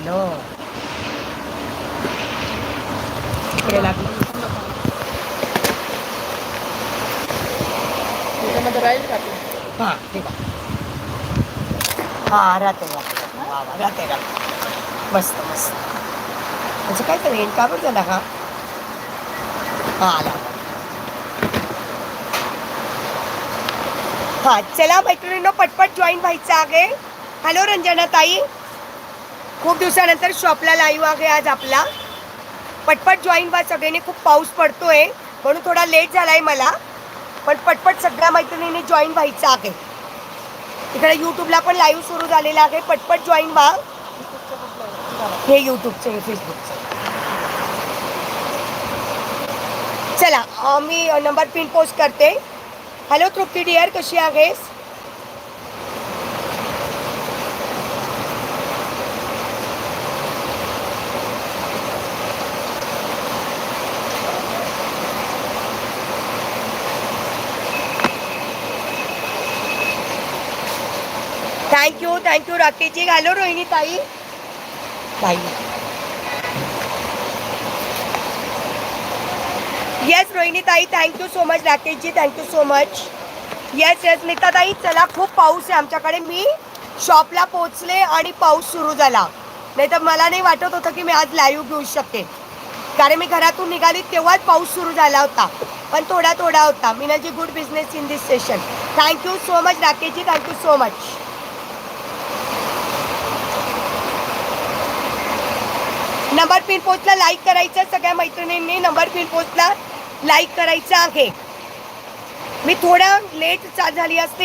लागलं इकडे लागलं त्याच्यामध्ये राहील का ते? हां ठीक आहे हां राहते राहते वा वा राहते राहते मस्त मस्त म्हणजे काय करेन का बरं झाला हा हां आला हां चला मैत्रिणींनो पटपट जॉईन व्हायचं आहे. हॅलो रंजना ताई, खूप दिवसानंतर शॉपला लाईव्ह आहे आज आपला. पटपट जॉईन व्हा सगळ्यांनी. खूप पाऊस पडतोय म्हणून थोडा लेट झालाय मला, पण पटपट सगळ्या मैत्रिणींनी जॉईन व्हायचं आहे. इकडे यूट्यूबला पण लाईव्ह सुरू झालेला आहे, पटपट जॉईन व्हा. हे यूट्यूबचं हे फेसबुकचं. चला मी नंबर पिन पोस्ट करते. हॅलो तृप्ती डिअर, कशी आहेस? थँक्यू राकेशजी. हॅलो रोहिणी ताई. ताई येस रोहिणी ताई, thank you so much. Rakeshji thank you so much. Yes yes Nita ताई. चला खूप पाऊस आहे आमच्याकडे. मी शॉपला पोचले आणि पाऊस सुरू झाला, नाही तर मला नाही वाटत होतं की मी आज लाईव्ह घेऊ शकते, कारण मी घरातून निघाली तेव्हाच पाऊस सुरू झाला होता, पण थोडा थोडा होता. Meenaji good business in this session. Thank you so much Rakeshji, thank you so much. Number pin पोस्टला लाईक करायचं सगळ्या मैत्रिणींनी. नंबर पिन पोस्टला लाईक करायचं आहे. मी थोडा लेट झाली असते